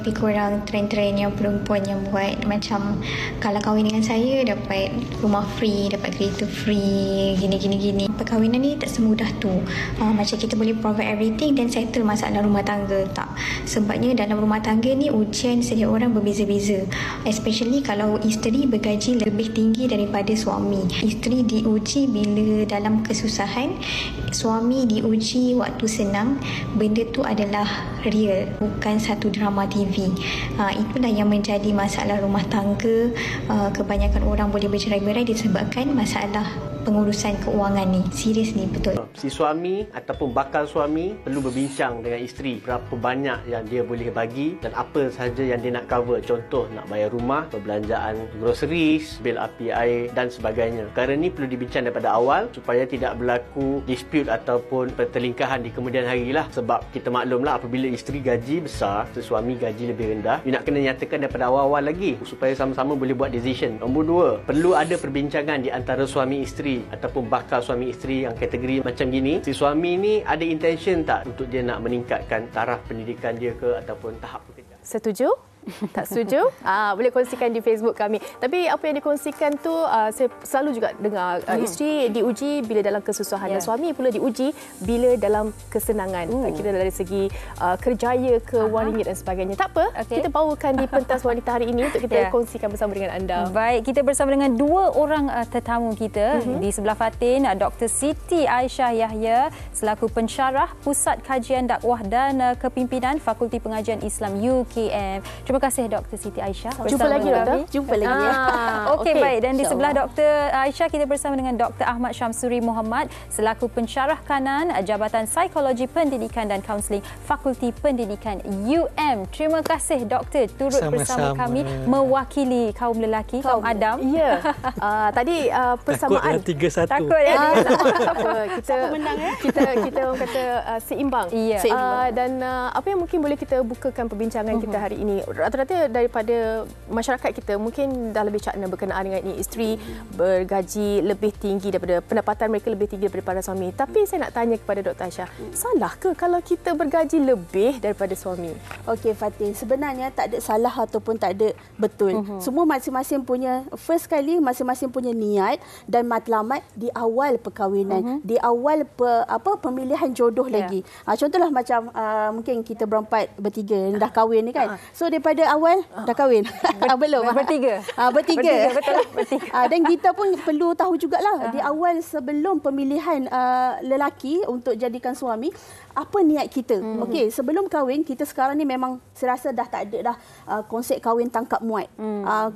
lebih kurang trend-trend yang perempuan yang buat macam kalau kahwin dengan saya dapat rumah free, dapat kereta free, gini. Perkahwinan ni tak semudah tu. Macam kita boleh provide everything dan settle masalah rumah tangga, tak. Sebabnya dalam rumah tangga ni ujian setiap orang berbeza-beza. Especially kalau isteri bergaji lebih tinggi daripada suami. Isteri diuji bila dalam kesusahan, suami diuji waktu senang. Benda tu adalah real, bukan satu drama TV. Itulah yang menjadi masalah rumah tangga. Kebanyakan orang boleh bercerai-berai disebabkan masalah pengurusan keuangan ni. Serius ni, betul. Si suami ataupun bakal suami perlu berbincang dengan isteri berapa banyak yang dia boleh bagi dan apa sahaja yang dia nak cover. Contoh, nak bayar rumah, perbelanjaan groceries, bil api air dan sebagainya. Perkara ni perlu dibincang daripada awal supaya tidak berlaku dispute ataupun pertelingkahan di kemudian hari lah. Sebab kita maklumlah apabila isteri gaji besar, suami gaji lebih rendah, you nak kena nyatakan daripada awal-awal lagi supaya sama-sama boleh buat decision. Nombor 2, perlu ada perbincangan di antara suami isteri ataupun bakal suami isteri yang kategori macam gini. Si suami ni ada intention tak untuk dia nak meningkatkan taraf pendidikan dia ke ataupun tahap pekerjaan? Setuju? Tak setuju? Boleh kongsikan di Facebook kami. Tapi apa yang dikongsikan tu, saya selalu juga dengar isteri diuji bila dalam kesusahan dan suami pula diuji bila dalam kesenangan. Kira dari segi kerjaya ke wang ringgit dan sebagainya. Tak apa, kita bawakan di pentas wanita hari ini untuk kita kongsikan bersama dengan anda. Baik, kita bersama dengan dua orang tetamu kita. Di sebelah Fatin, Dr. Siti Aisyah Yahya selaku pensyarah Pusat Kajian Dakwah dan Kepimpinan Fakulti Pengajian Islam UKM. Terima kasih Dr. Siti Aisyah. Jumpa lagi, Doktor. Jumpa lagi. Okey, baik. Dan di sebelah Dr. Aisyah kita bersama dengan Dr. Ahmad Syamsuri Muhammad selaku pensyarah kanan Jabatan Psikologi Pendidikan dan Kaunseling Fakulti Pendidikan UM. Terima kasih Doktor turut bersama kami mewakili kaum lelaki, kaum Adam. Ya. Tadi persamaan. Takut 3-1. Takut ya. Kita menang kita orang kata seimbang. Dan apa yang mungkin boleh kita bukakan perbincangan kita hari ini, rata-rata daripada masyarakat kita mungkin dah lebih cakna berkenaan dengan ini. Isteri bergaji lebih tinggi daripada pendapatan mereka, lebih tinggi daripada para suami. Tapi saya nak tanya kepada Dr. Aisyah, salah ke kalau kita bergaji lebih daripada suami? Okey Fatin, sebenarnya tak ada salah ataupun tak ada betul. Semua masing-masing punya, first kali masing-masing punya niat dan matlamat di awal perkahwinan, di awal pemilihan jodoh lagi. Contohlah macam mungkin kita bertiga dah kahwin ni kan. So daripada awal dah kahwin. Belum. Bertiga. Bertiga. Betul. Dan kita pun perlu tahu jugalah di awal sebelum pemilihan lelaki untuk jadikan suami, apa niat kita. Okey, sebelum kahwin, kita sekarang ni memang saya rasa dah tak ada dah konsep kahwin tangkap muat.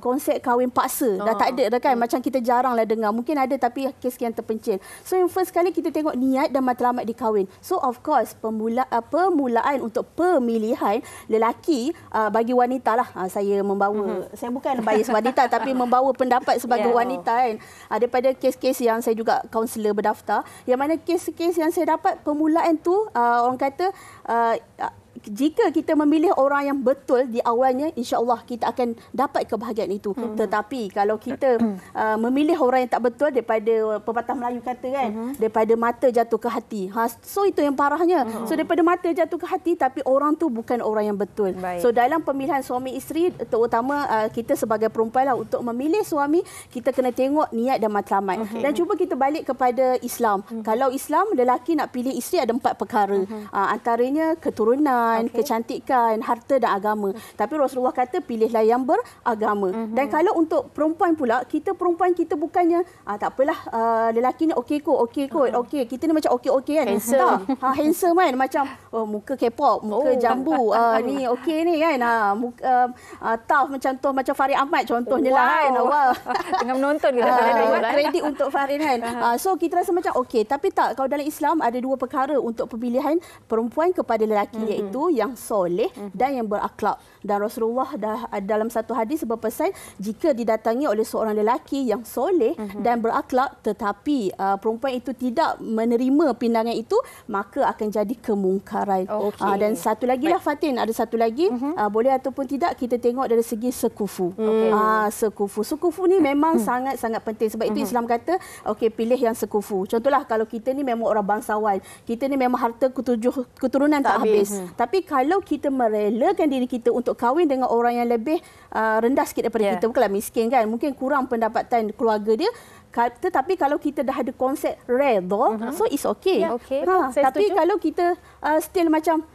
Konsep kahwin paksa dah tak ada dah kan. Macam kita jaranglah dengar. Mungkin ada tapi kes yang terpencil. So yang first kali kita tengok niat dan matlamat di kahwin. So of course permulaan untuk pemilihan lelaki bagi wanita lah. Saya membawa, saya bukan bias wanita tapi membawa pendapat sebagai wanita kan. Daripada kes-kes yang saya juga kaunselor berdaftar, yang mana kes-kes yang saya dapat permulaan tu orang kata jika kita memilih orang yang betul di awalnya, insya-Allah kita akan dapat kebahagiaan itu. Tetapi kalau kita memilih orang yang tak betul, daripada pepatah Melayu kata kan, daripada mata jatuh ke hati. So itu yang parahnya. So daripada mata jatuh ke hati tapi orang tu bukan orang yang betul. So dalam pemilihan suami isteri, terutama kita sebagai perempuan lah, untuk memilih suami kita kena tengok niat dan matlamat. Dan cuba kita balik kepada Islam. Kalau Islam, lelaki nak pilih isteri ada 4 perkara. Antaranya keturunan, kecantikan, harta dan agama. Tapi Rasulullah kata pilihlah yang beragama. Dan kalau untuk perempuan pula, kita perempuan kita bukannya tak apalah lelaki ni okey kot. Kita ni macam okey kan. Handsome kan, macam muka K-pop, muka jambu, ni okey ni kan. Tough macam Farid Ahmad contohnya lah kan. Tengah menonton kita. Kredit untuk Farid kan. So kita rasa macam okey, tapi tak, kalau dalam Islam ada 2 perkara untuk pemilihan perempuan kepada lelaki, iaitu yang soleh dan yang berakhlak. Dan Rasulullah dalam satu hadis berpesan, jika didatangi oleh seorang lelaki yang soleh dan berakhlak tetapi perempuan itu tidak menerima pindangan itu, maka akan jadi kemungkaran. Dan satu lagi lah Fatin, ada satu lagi, boleh ataupun tidak kita tengok dari segi sekufu. Sekufu ni memang sangat-sangat penting. Sebab itu Islam kata okey, pilih yang sekufu. Contohlah kalau kita ni memang orang bangsawan, kita ni memang harta keturunan tak habis. Tapi Tetapi kalau kita merelakan diri kita untuk kahwin dengan orang yang lebih rendah sikit daripada kita, bukanlah miskin kan, mungkin kurang pendapatan keluarga dia, tetapi kalau kita dah ada konsep redha, so it's okay. Tapi kalau kita still macam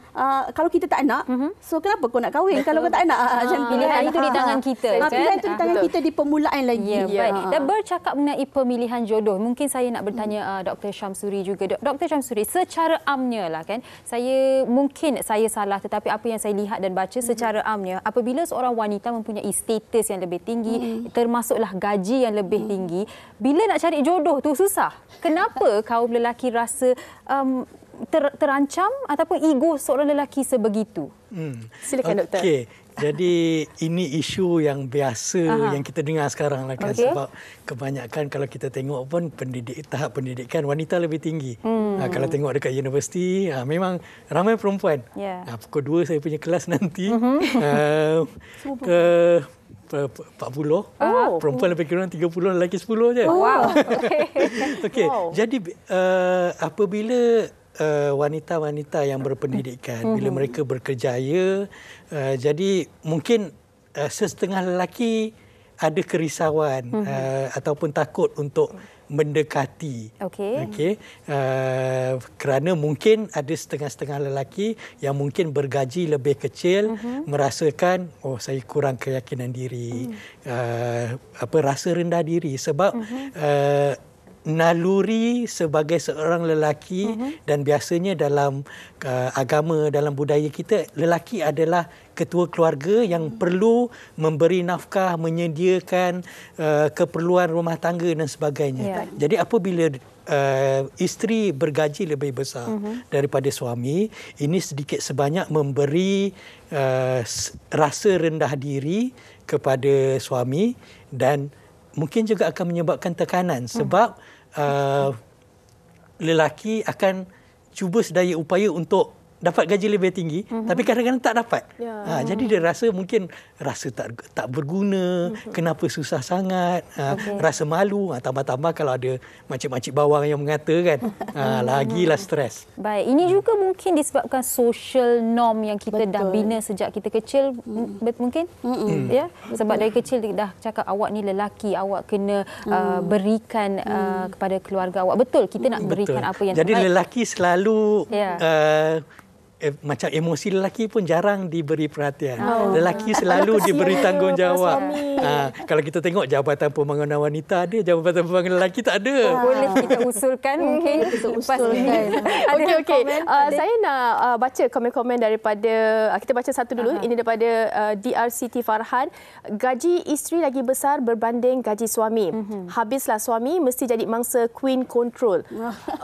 kalau kita tak nak, so kenapa kau nak kahwin kalau kau tak nak? Pilihan itu di tangan kita. Pilihan itu di tangan kita di permulaan lagi. Baik. Dan bercakap mengenai pemilihan jodoh, mungkin saya nak bertanya Dr. Syamsuri juga. Dr. Syamsuri, secara amnya lah kan, mungkin saya salah, tetapi apa yang saya lihat dan baca secara amnya, apabila seorang wanita mempunyai status yang lebih tinggi, termasuklah gaji yang lebih tinggi, bila nak cari jodoh tu susah. Kenapa kaum lelaki rasa terancam ataupun ego seorang lelaki sebegitu? Silakan doktor. Okey. Jadi ini isu yang biasa yang kita dengar sekarang lah kan, sebab kebanyakan kalau kita tengok pun tahap pendidikan wanita lebih tinggi. Kalau tengok dekat universiti memang ramai perempuan. Pukul 2 saya punya kelas nanti ke 40, perempuan lebih kurang 30, lelaki 10 je. Okey. Jadi apabila wanita-wanita yang berpendidikan, bila mereka berkerjaya, jadi mungkin setengah lelaki ada kerisauan ataupun takut untuk mendekati. Kerana mungkin ada setengah-setengah lelaki yang mungkin bergaji lebih kecil, merasakan saya kurang keyakinan diri, rasa rendah diri sebab naluri sebagai seorang lelaki dan biasanya dalam agama, dalam budaya kita, lelaki adalah ketua keluarga yang perlu memberi nafkah, menyediakan keperluan rumah tangga dan sebagainya. Jadi apabila isteri bergaji lebih besar daripada suami, ini sedikit sebanyak memberi rasa rendah diri kepada suami dan mungkin juga akan menyebabkan tekanan sebab lelaki akan cuba sedaya upaya untuk dapat gaji lebih tinggi, tapi kadang-kadang tak dapat. Jadi dia rasa mungkin tak berguna, kenapa susah sangat, rasa malu, tambah-tambah kalau ada makcik-makcik bawang yang mengata kan, lagilah stres. Baik, ini juga mungkin disebabkan social norm yang kita dah bina sejak kita kecil, mungkin? Ya, sebab dari kecil dah cakap awak ni lelaki, awak kena berikan kepada keluarga awak. Betul, kita nak berikan apa yang jadi terbaik. Lelaki selalu macam emosi lelaki pun jarang diberi perhatian. Lelaki selalu diberi tanggungjawab. Kalau kita tengok jabatan pembangunan wanita ada, jabatan pembangunan lelaki tak ada. Boleh kita usulkan mungkin lepas ni. Okey. Saya nak baca komen-komen daripada, kita baca satu dulu. Ini daripada DRCT Farhan. Gaji isteri lagi besar berbanding gaji suami. Habislah suami mesti jadi mangsa queen control.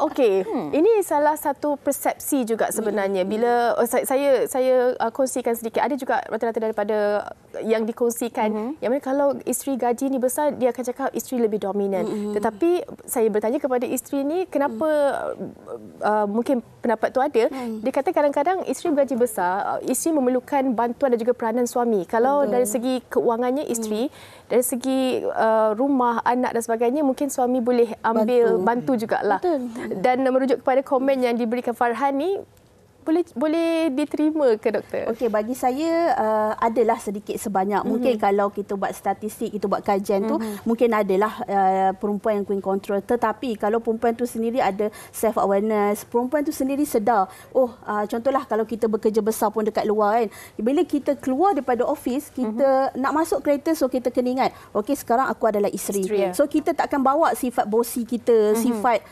Okey. Ini salah satu persepsi juga sebenarnya. Bila saya kongsikan sedikit, ada juga rata-rata daripada yang dikongsikan yang mana kalau isteri gaji ni besar, dia akan cakap isteri lebih dominan. Tetapi saya bertanya kepada isteri ni, kenapa mungkin pendapat tu ada, dia kata kadang-kadang isteri gaji besar, isteri memerlukan bantuan dan juga peranan suami. Kalau dari segi keuangannya isteri, dari segi rumah, anak dan sebagainya, mungkin suami boleh ambil bantu jugalah. Dan merujuk kepada komen yang diberikan Farhan ni, boleh diterima ke doktor? Okey, bagi saya adalah sedikit sebanyak. Mungkin kalau kita buat statistik, kita buat kajian tu, mungkin adalah perempuan yang queen control. Tetapi kalau perempuan tu sendiri ada self awareness, perempuan tu sendiri sedar, contohlah kalau kita bekerja besar pun dekat luar kan, bila kita keluar daripada office, kita nak masuk kereta, so kita kena ingat, okey sekarang aku adalah isteri. So kita takkan bawa sifat bosi kita, sifat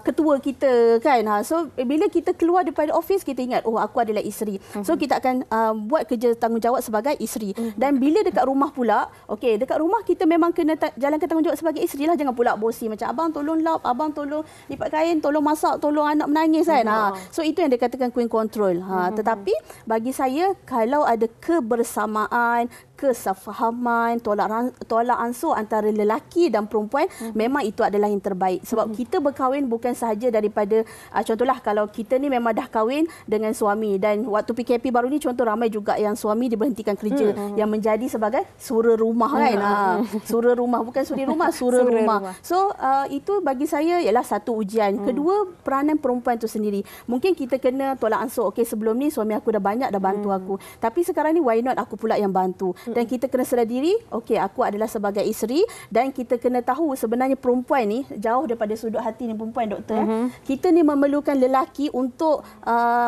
ketua kita kan. So bila kita keluar daripada office, kita ingat, aku adalah isteri. So kita akan buat kerja tanggungjawab sebagai isteri. Dan bila dekat rumah pula, dekat rumah kita memang kena jalankan tanggungjawab sebagai isteri lah. Jangan pula bosi macam abang tolong lap, abang tolong lipat kain, tolong masak, tolong anak menangis kan. So itu yang dikatakan queen control. Tetapi bagi saya, kalau ada kebersamaan, kesefahaman, tolak ansur antara lelaki dan perempuan, memang itu adalah yang terbaik. Sebab kita berkahwin bukan sahaja daripada contohlah kalau kita ni memang dah kahwin dengan suami, dan waktu PKP baru ni contoh ramai juga yang suami diberhentikan kerja yang menjadi sebagai sura rumah kan. Sura rumah, bukan suri rumah, sura rumah. So itu bagi saya ialah satu ujian. Kedua, peranan perempuan itu sendiri. Mungkin kita kena tolak ansur. Okey, sebelum ni suami aku dah banyak dah bantu aku. Tapi sekarang ni why not aku pula yang bantu. Dan kita kena sedar diri, okey, aku adalah sebagai isteri, dan kita kena tahu sebenarnya perempuan ni jauh daripada sudut hati ni perempuan, doktor. Kita ni memerlukan lelaki untuk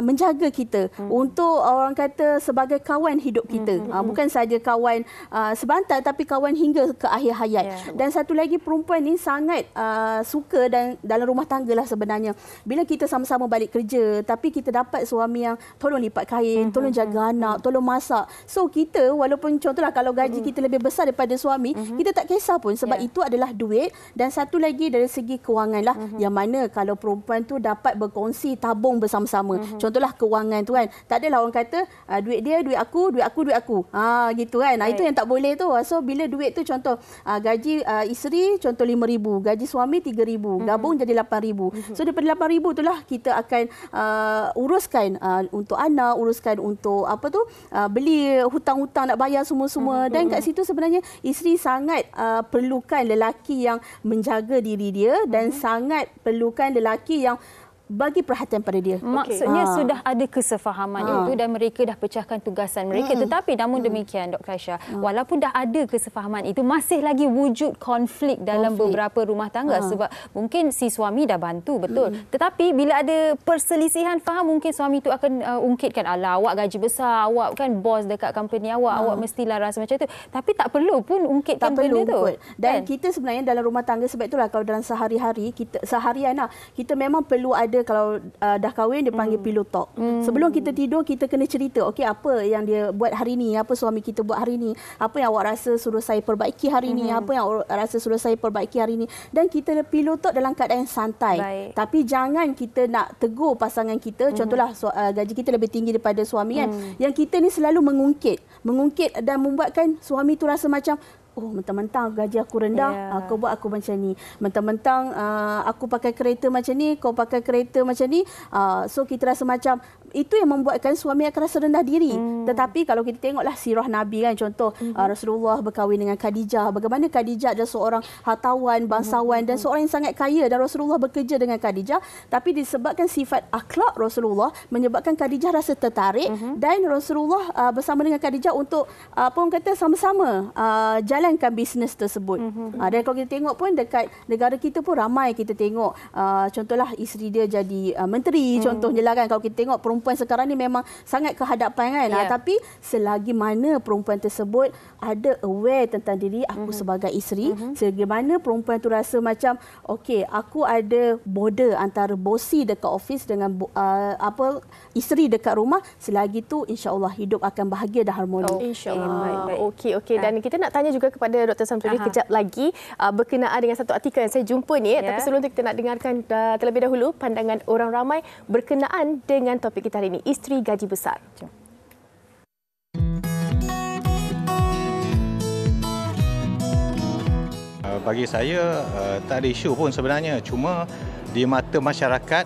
menjaga kita, untuk orang kata sebagai kawan hidup kita. Bukan saja kawan sebentar, tapi kawan hingga ke akhir hayat. Dan satu lagi, perempuan ni sangat suka dan dalam rumah tangga lah sebenarnya. Bila kita sama-sama balik kerja, tapi kita dapat suami yang tolong lipat kain, tolong jaga anak, tolong masak. So kita walaupun contohlah kalau gaji kita lebih besar daripada suami, kita tak kisah pun sebab itu adalah duit. Dan satu lagi dari segi kewangan lah, yang mana kalau perempuan tu dapat berkongsi tabung bersama-sama. Contohlah kewangan tu kan, tak adalah orang kata duit dia, duit aku, duit aku, duit aku. Gitu kan. Itu yang tak boleh tu. So bila duit tu contoh gaji isteri contoh 5,000, gaji suami 3,000, gabung jadi 8,000. So daripada 8,000 itulah kita akan uruskan untuk anak, uruskan untuk apa tu, beli hutang-hutang nak bayar semua-semua. Dan kat situ sebenarnya isteri sangat perlukan lelaki yang menjaga diri dia, dan sangat perlukan lelaki yang bagi perhatian pada dia. Maksudnya sudah ada kesefahaman itu dan mereka dah pecahkan tugasan mereka. Tetapi namun demikian, Dr. Aisyah, walaupun dah ada kesefahaman itu, masih lagi wujud konflik dalam beberapa rumah tangga. Sebab mungkin si suami dah bantu, betul. Tetapi bila ada perselisihan faham, mungkin suami itu akan ungkitkan, alah awak gaji besar, awak kan bos dekat company awak, awak mestilah rasa macam itu. Tapi tak perlu pun ungkitkan benda tu. Dan kita sebenarnya dalam rumah tangga, sebab itulah kalau dalam sehari-hari, seharian lah, kita memang perlu ada, kalau dah kahwin dia panggil pillow talk. Sebelum kita tidur kita kena cerita, okey, apa yang dia buat hari ni, apa suami kita buat hari ni, apa yang awak rasa suruh saya perbaiki hari ni, apa yang awak rasa suruh saya perbaiki hari ni. Dan kita pillow talk dalam keadaan santai. Tapi jangan kita nak tegur pasangan kita. Contohlah gaji kita lebih tinggi daripada suami kan, yang kita ni selalu mengungkit dan membuatkan suami tu rasa macam, oh, mentang-mentang gaji aku rendah, kau buat aku macam ni. Mentang-mentang aku pakai kereta macam ni, kau pakai kereta macam ni. So kita rasa macam itu yang membuatkan suami akan rasa rendah diri. Tetapi kalau kita tengoklah sirah Nabi kan, contoh Rasulullah berkahwin dengan Khadijah. Bagaimana Khadijah adalah seorang hartawan, bangsawan dan seorang yang sangat kaya, dan Rasulullah bekerja dengan Khadijah. Tapi disebabkan sifat akhlak Rasulullah menyebabkan Khadijah rasa tertarik, dan Rasulullah bersama dengan Khadijah untuk apa orang kata sama-sama jalankan bisnes tersebut. Dan kalau kita tengok pun dekat negara kita pun ramai kita tengok contohlah isteri dia jadi menteri, contohnya lah kan. Kalau kita tengok perempuan sekarang ni memang sangat kehadapan kan. Tapi selagi mana perempuan tersebut ada aware tentang diri aku sebagai isteri, selagi mana perempuan tu rasa macam okey, aku ada border antara bosi dekat office dengan isteri dekat rumah, selagi tu insya-Allah hidup akan bahagia dan harmoni. InsyaAllah. Okey. Dan kita nak tanya juga kepada Dr. Samsuri kejap lagi berkenaan dengan satu artikel yang saya jumpa ni. Tapi sebelum itu kita nak dengarkan terlebih dahulu pandangan orang ramai berkenaan dengan topik kita hari ini, isteri gaji besar. Bagi saya tak ada isu pun sebenarnya. Cuma di mata masyarakat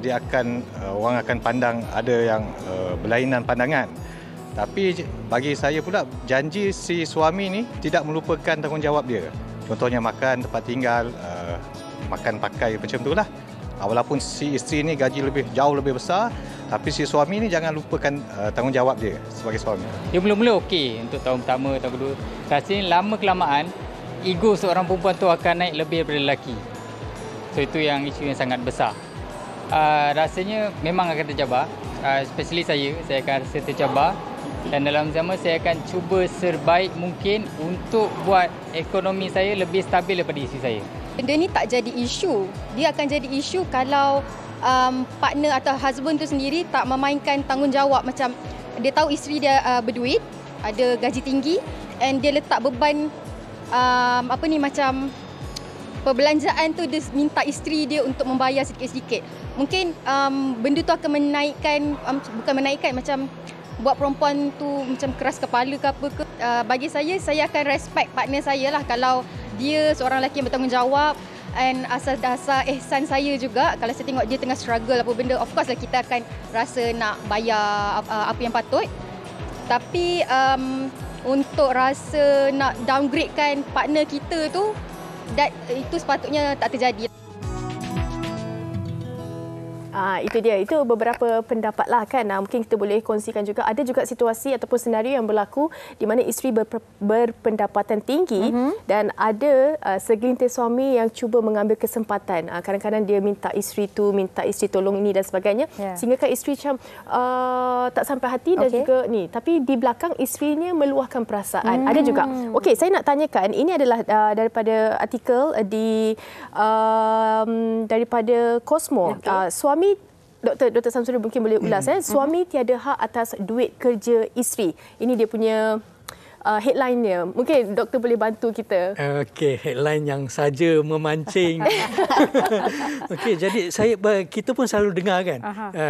dia akan orang akan pandang ada yang berlainan pandangan. Tapi bagi saya pula, janji si suami ni tidak melupakan tanggungjawab dia. Contohnya makan, tempat tinggal, makan pakai macam itulah. Walaupun si isteri ni gaji jauh lebih besar, tapi si suami ni jangan lupakan tanggungjawab dia sebagai suami. Dia mula-mula okey untuk tahun pertama, tahun kedua. Rasanya lama kelamaan ego seorang perempuan tu akan naik lebih daripada lelaki. So itu yang isu yang sangat besar. Rasanya memang akan tercabar. Especially saya akan rasa tercabar. Dan dalam zaman saya akan cuba serbaik mungkin untuk buat ekonomi saya lebih stabil daripada isteri saya. Benda ni tak jadi isu. Dia akan jadi isu kalau partner atau husband tu sendiri tak memainkan tanggungjawab. Macam dia tahu isteri dia berduit, ada gaji tinggi, and dia letak beban macam perbelanjaan tu dia minta isteri dia untuk membayar sedikit-sedikit. Mungkin benda tu akan menaikkan, bukan menaikkan, macam buat perempuan tu macam keras kepala ke apa ke. Bagi saya akan respect partner saya lah kalau dia seorang lelaki yang bertanggungjawab. And asal dasar ihsan saya juga, kalau saya tengok dia tengah struggle apa benda, of course lah kita akan rasa nak bayar apa yang patut. Tapi untuk rasa nak downgradekan partner kita tu, itu sepatutnya tak terjadi. Itu dia. Itu beberapa pendapat lah kan. Mungkin kita boleh kongsikan juga. Ada juga situasi ataupun senario yang berlaku di mana isteri berpendapatan tinggi dan ada segelintir suami yang cuba mengambil kesempatan. Kadang-kadang dia minta isteri tolong ini dan sebagainya. Sehingga kan isteri macam tak sampai hati dan juga ni. Tapi di belakang isterinya meluahkan perasaan. Ada juga. Okey, saya nak tanyakan. Ini adalah daripada artikel daripada Cosmo. Suami Dr. Samsuri mungkin boleh ulas. Suami tiada hak atas duit kerja isteri. Ini dia punya headline-nya. Mungkin doktor boleh bantu kita. Okey, headline yang saja memancing. Okey, jadi kita pun selalu dengar kan,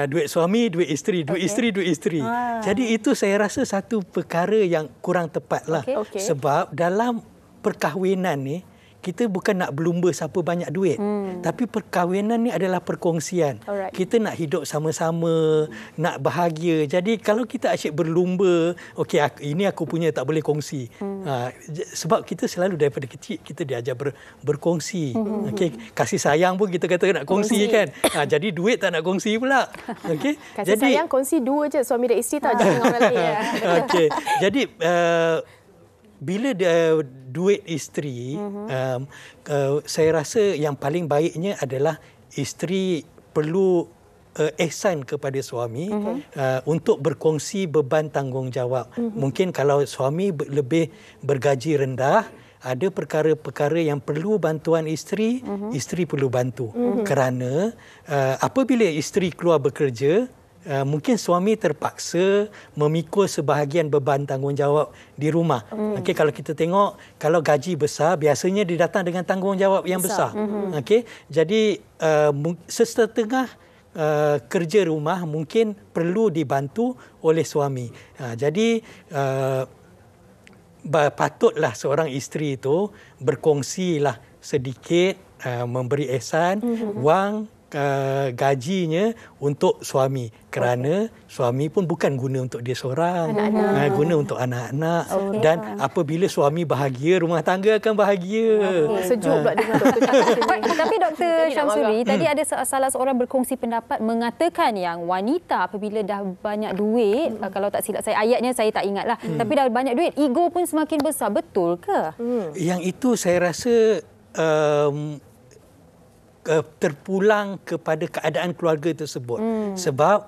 duit suami, duit isteri, duit isteri, duit isteri. Jadi itu saya rasa satu perkara yang kurang tepat lah. Sebab dalam perkahwinan ni, kita bukan nak berlumba siapa banyak duit. Tapi perkahwinan ni adalah perkongsian. Kita nak hidup sama-sama, nak bahagia. Jadi kalau kita asyik berlumba, okey ini aku punya tak boleh kongsi. Sebab kita selalu daripada kecil kita diajar berkongsi. Okey, kasih sayang pun kita kata nak kongsi kan. Jadi duit tak nak kongsi pula. Okey. Kasih sayang kongsi dua je, suami dan isteri, tak jangan orang lain. Okey. Jadi bila duit isteri, saya rasa yang paling baiknya adalah isteri perlu ihsan kepada suami untuk berkongsi beban tanggungjawab. Mungkin kalau suami lebih bergaji rendah, ada perkara-perkara yang perlu bantuan isteri, isteri perlu bantu. Kerana apabila isteri keluar bekerja, mungkin suami terpaksa memikul sebahagian beban tanggungjawab di rumah. Okey, kalau kita tengok, kalau gaji besar, biasanya dia datang dengan tanggungjawab yang besar. Okey, jadi sesetengah kerja rumah mungkin perlu dibantu oleh suami. Jadi patutlah seorang isteri itu berkongsilah sedikit, memberi ihsan wang gajinya untuk suami, kerana suami pun bukan guna untuk dia seorang, guna untuk anak-anak. Dan apabila suami bahagia, rumah tangga akan bahagia. Sejuk pula dengan doktor cakap. Tapi Dr. Syamsuri, tadi ada salah seorang berkongsi pendapat mengatakan yang wanita apabila dah banyak duit, kalau tak silap saya, ayatnya saya tak ingat lah, tapi dah banyak duit, ego pun semakin besar. Betul ke? Yang itu saya rasa terpulang kepada keadaan keluarga tersebut. Sebab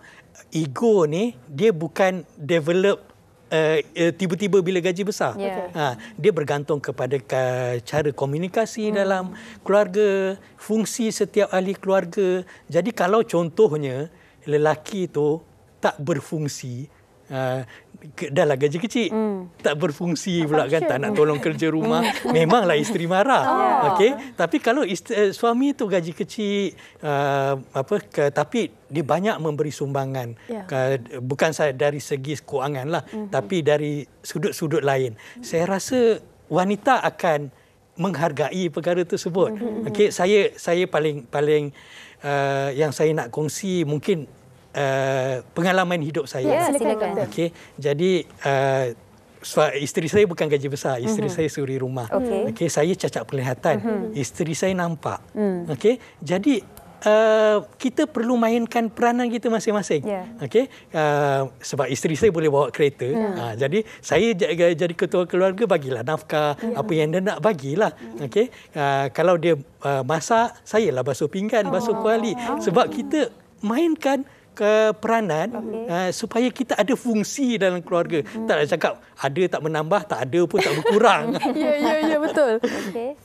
ego ni dia bukan develop tiba-tiba bila gaji besar. Dia bergantung kepada cara komunikasi dalam keluarga, fungsi setiap ahli keluarga. Jadi kalau contohnya lelaki tu tak berfungsi, dah lah gaji kecil, tak berfungsi pula kan, tak nak tolong kerja rumah, memanglah isteri marah. Okey, tapi kalau suami tu gaji kecil, tapi dia banyak memberi sumbangan, bukan dari segi kewangan lah, tapi dari sudut-sudut lain, saya rasa wanita akan menghargai perkara tersebut. Okey, saya paling yang saya nak kongsi mungkin pengalaman hidup saya. Silakan. Okey, jadi isteri saya bukan gaji besar, isteri saya suri rumah. Okey, saya cacat penglihatan, isteri saya nampak. Okey, jadi kita perlu mainkan peranan kita masing-masing. Okey, sebab isteri saya boleh bawa kereta, jadi saya jadi ketua keluarga, bagilah nafkah, apa yang dia nak bagilah. Okey, kalau dia masak, saya lah basuh pinggan, basuh kuali. Sebab kita mainkan peranan supaya kita ada fungsi dalam keluarga. Tak nak cakap ada tak menambah, tak ada pun tak berkurang. Ya, betul.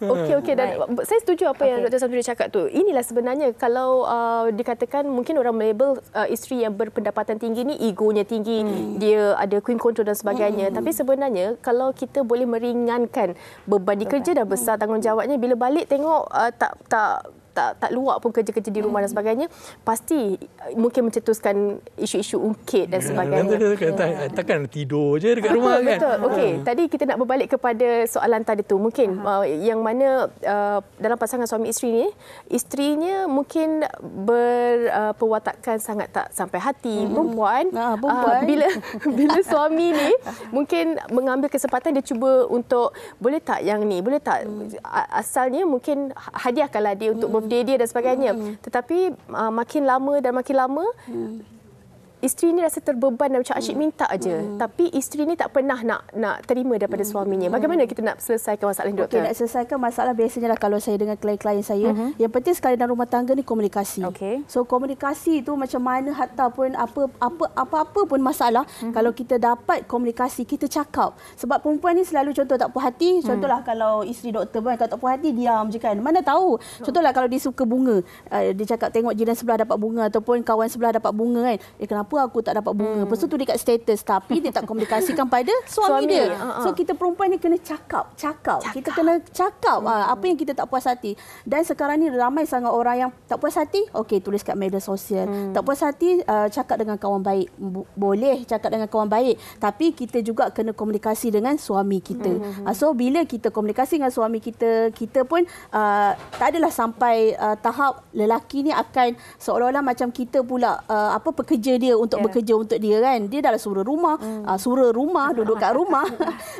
Okey. Dan saya setuju apa yang Dr. Samsuri cakap tu. Inilah sebenarnya kalau dikatakan mungkin orang melabel isteri yang berpendapatan tinggi ni egonya tinggi, dia ada queen control dan sebagainya. Tapi sebenarnya kalau kita boleh meringankan beban di kerja dah besar tanggungjawabnya, bila balik tengok tak tak luak pun kerja-kerja di rumah dan sebagainya, pasti mungkin mencetuskan isu-isu ungkit dan sebagainya. Takkan tidur je dekat rumah kan. Betul. Okey, tadi kita nak berbalik kepada soalan tadi tu. Mungkin yang mana dalam pasangan suami isteri ni, isterinya mungkin berperwatakan sangat tak sampai hati. Perempuan bila suami ni mungkin mengambil kesempatan, dia cuba untuk boleh tak yang ni, boleh tak asalnya mungkin hadiahkanlah dia untuk birthday dia dan sebagainya. Tetapi makin lama isteri ni rasa terbeban dan macam asyik minta aja. Tapi isteri ni tak pernah nak terima daripada suaminya. Bagaimana kita nak selesaikan masalah ini, doktor? Okey, nak selesaikan masalah biasanya lah kalau saya dengan klien-klien saya, yang penting sekali dalam rumah tangga ni komunikasi. So komunikasi tu macam mana, hatta pun apa-apa pun masalah, kalau kita dapat komunikasi, kita cakap. Sebab perempuan ni selalu contoh tak puas hati, contohlah kalau isteri doktor pun kalau tak puas hati diam je kan. Mana tahu. Contohlah kalau dia suka bunga, dia cakap tengok jiran sebelah dapat bunga ataupun kawan sebelah dapat bunga kan. Kenapa aku tak dapat bunga? Lepas tu dekat status, tapi dia tak komunikasikan pada suami dia. So kita perempuan ni kena cakap. Kita kena cakap apa yang kita tak puas hati. Dan sekarang ni ramai sangat orang yang tak puas hati, okey, tulis kat media sosial. Tak puas hati, cakap dengan kawan baik. Boleh cakap dengan kawan baik, tapi kita juga kena komunikasi dengan suami kita. So bila kita komunikasi dengan suami kita, kita pun tak adalah sampai tahap lelaki ni akan seolah-olah macam kita pula pekerja dia untuk bekerja untuk dia kan. Dia dah suruh rumah, duduk kat rumah.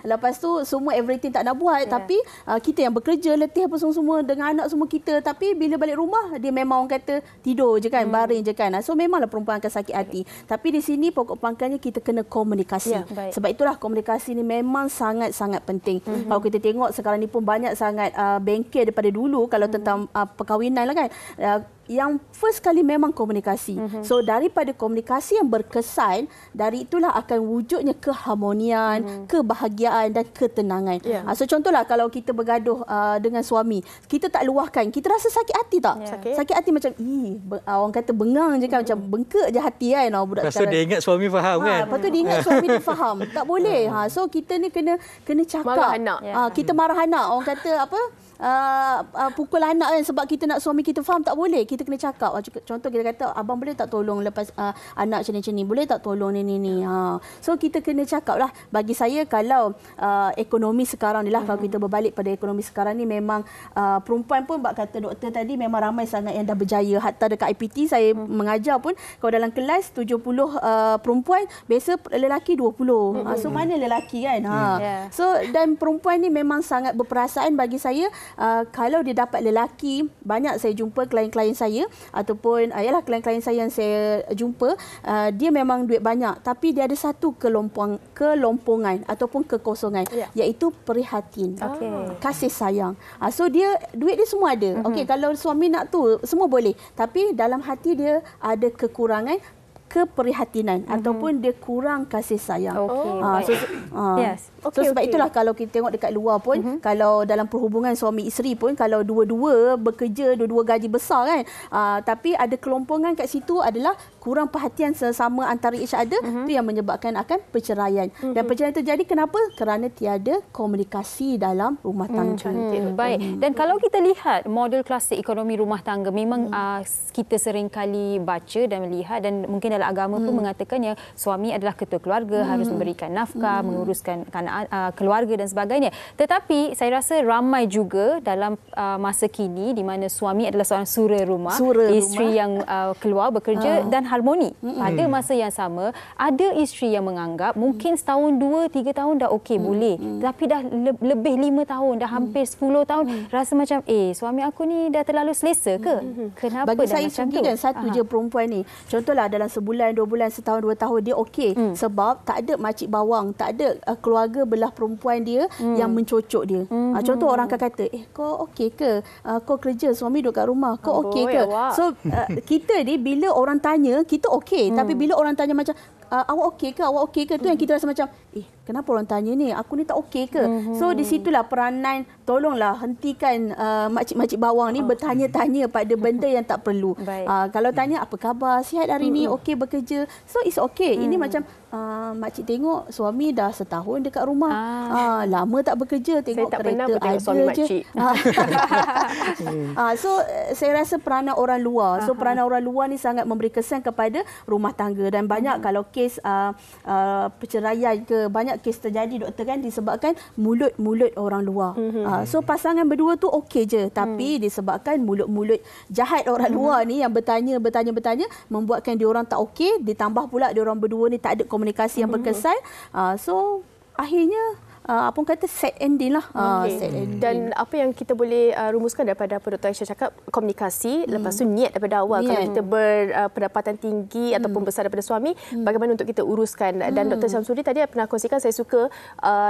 Lepas tu semua everything tak nak buat, tapi kita yang bekerja letih apa semua dengan anak semua kita, tapi bila balik rumah dia memang orang kata tidur je kan, baring je kan. So memanglah perempuan akan sakit hati. Tapi di sini pokok pangkalnya kita kena komunikasi. Sebab itulah komunikasi ni memang sangat-sangat penting. Kalau kita tengok sekarang ni pun banyak sangat bengkel daripada dulu kalau tentang perkahwinan lah kan. Yang first kali memang komunikasi. So daripada komunikasi yang berkesan, dari itulah akan wujudnya keharmonian, kebahagiaan dan ketenangan. So contohlah kalau kita bergaduh dengan suami, kita tak luahkan, kita rasa sakit hati tak? Sakit hati macam orang kata bengang je kan, macam bengkak je hati kan. Lepas tu dia ingat suami faham kan? Lepas tu dia ingat suami dia faham. Tak boleh. So kita ni kena cakap. Marah anak. Kita marah anak. Orang kata apa? Pukul anak kan sebab kita nak suami kita faham, tak boleh. Kita kena cakap. Contoh kita kata, abang boleh tak tolong lepas anak macam ni, boleh tak tolong ni. So kita kena cakap lah. Bagi saya kalau ekonomi sekarang ni lah, kalau kita berbalik pada ekonomi sekarang ni, memang perempuan pun bak kata doktor tadi, memang ramai sangat yang dah berjaya. Hatta dekat IPT saya mengajar pun, kalau dalam kelas 70 perempuan, biasa lelaki 20. So mana lelaki kan? So dan perempuan ni memang sangat berperasaan. Bagi saya, kalau dia dapat lelaki, banyak saya jumpa klien-klien saya ataupun klien-klien saya yang saya jumpa, dia memang duit banyak tapi dia ada satu kelompongan ataupun kekosongan, iaitu prihatin, kasih sayang. So dia duit dia semua ada. Okey, kalau suami nak tu semua boleh, tapi dalam hati dia ada kekurangan keprihatinan ataupun dia kurang kasih sayang. So sebab itulah kalau kita tengok dekat luar pun, kalau dalam perhubungan suami isteri pun, kalau dua-dua bekerja, dua-dua gaji besar kan, tapi ada kelompongan kat situ adalah kurang perhatian sesama antara each other, tu yang menyebabkan akan perceraian. Dan perceraian terjadi kenapa? Kerana tiada komunikasi dalam rumah tangga. Baik. Dan kalau kita lihat model klasik ekonomi rumah tangga, memang kita seringkali baca dan melihat, dan mungkin dalam agama pun mengatakan yang suami adalah ketua keluarga, harus memberikan nafkah, menguruskan keluarga dan sebagainya. Tetapi saya rasa ramai juga dalam masa kini di mana suami adalah seorang sura rumah, isteri yang keluar bekerja dan harmoni. Pada masa yang sama, ada isteri yang menganggap mungkin setahun, 2-3 tahun dah okey, boleh. Tapi dah lebih 5 tahun, dah hampir 10 tahun, rasa macam suami aku ni dah terlalu selesa ke? Kenapa bagi dah saya macam tu? kan satu je perempuan ni. Contohlah dalam sebulan, 2 bulan, setahun, 2 tahun dia okey. Sebab tak ada makcik bawang, tak ada keluarga belah perempuan dia yang mencocok dia. Contoh orang akan kata, kau okey ke? Kau kerja, suami duduk kat rumah, kau okey ke? So kita ni bila orang tanya, kita okey. Tapi bila orang tanya macam awak okey ke? Awak okey ke? Tu yang kita rasa macam kenapa orang tanya ni? Aku ni tak okey ke? So di situlah peranan, tolonglah hentikan makcik-makcik bawang ni bertanya-tanya pada benda yang tak perlu. Kalau tanya apa khabar, sihat hari ni, okey bekerja. So it's okay. Ini macam makcik tengok suami dah setahun dekat rumah. Lama tak bekerja, tengok saya tak kereta pernah ada suami je. makcik. So saya rasa peranan orang luar. So peranan orang luar ni sangat memberi kesan kepada rumah tangga, dan banyak kalau kes perceraian ke, banyak kes terjadi doktor kan disebabkan mulut-mulut orang luar. So pasangan berdua tu okey je, tapi disebabkan mulut-mulut jahat orang luar ni yang bertanya membuatkan diorang tak okey, ditambah pula diorang berdua ni tak ada komunikasi yang berkesan. So akhirnya apa kata sad ending lah. Sad ending. Dan apa yang kita boleh rumuskan daripada apa Dr. Aisyah cakap, komunikasi, lepas tu niat daripada awal. Kalau kita berpendapatan tinggi ataupun besar daripada suami, bagaimana untuk kita uruskan. Dan Dr. Syamsuri tadi pernah kongsikan, saya suka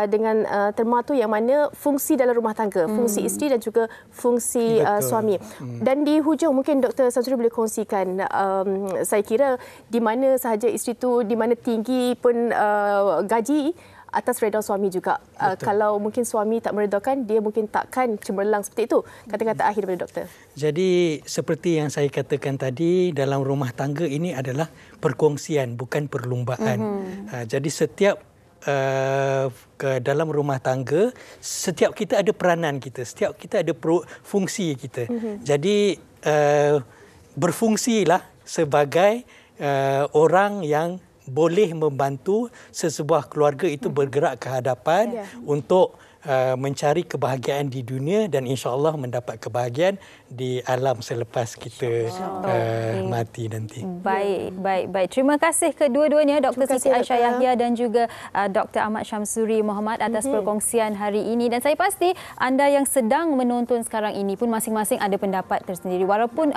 dengan terma tu yang mana fungsi dalam rumah tangga, fungsi isteri dan juga fungsi suami. Dan di hujung mungkin Dr. Syamsuri boleh kongsikan, saya kira di mana sahaja isteri tu, di mana tinggi pun gaji, atas redha suami juga. Kalau mungkin suami tak meredakan, dia mungkin takkan cemerlang seperti itu. Kata-kata akhir daripada doktor. Jadi seperti yang saya katakan tadi, dalam rumah tangga ini adalah perkongsian, bukan perlumbaan. Jadi setiap dalam rumah tangga, setiap kita ada peranan kita, setiap kita ada fungsi kita. Jadi berfungsilah sebagai orang yang boleh membantu sesebuah keluarga itu bergerak ke hadapan untuk mencari kebahagiaan di dunia dan insya-Allah mendapat kebahagiaan di alam selepas kita mati nanti. Baik. Terima kasih kedua-duanya, Dr. Siti Aisyah Yahya dan juga Dr. Ahmad Syamsuri Mohamad atas perkongsian hari ini. Dan saya pasti anda yang sedang menonton sekarang ini pun masing-masing ada pendapat tersendiri. Walaupun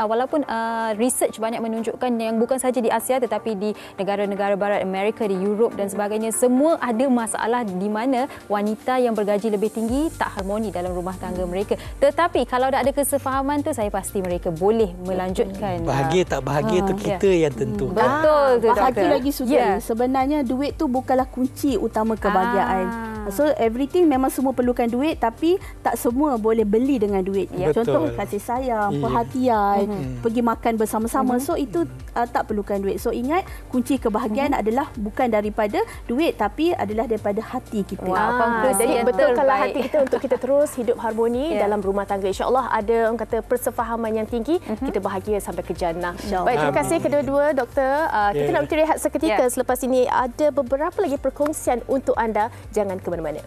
research banyak menunjukkan yang bukan sahaja di Asia tetapi di negara-negara barat Amerika, di Europe dan sebagainya, semua ada masalah di mana wanita yang bergaji lebih tinggi tak harmoni dalam rumah tangga mereka. Tetapi kalau dah ada kesefahaman tu, saya pasti mereka boleh melanjutkan. Bahagia tak bahagia tu kita yang tentu. Betul tu, bahagia lagi sudah. Sebenarnya duit tu bukanlah kunci utama kebahagiaan. So everything memang semua perlukan duit, tapi tak semua boleh beli dengan duit. Contoh kasih sayang, perhatian, pergi makan bersama-sama. So itu tak perlukan duit. So ingat, kunci kebahagiaan adalah bukan daripada duit, tapi adalah daripada hati kita. Jadi betulkanlah hati kita untuk kita terus hidup harmoni dalam rumah tangga. InsyaAllah ada orang kata persefahaman yang tinggi, kita bahagia sampai ke jannah. Baik, terima kasih kedua-dua doktor. Kita nak berrehat seketika. Selepas ini ada beberapa lagi perkongsian untuk anda. Jangan ke mana-mana.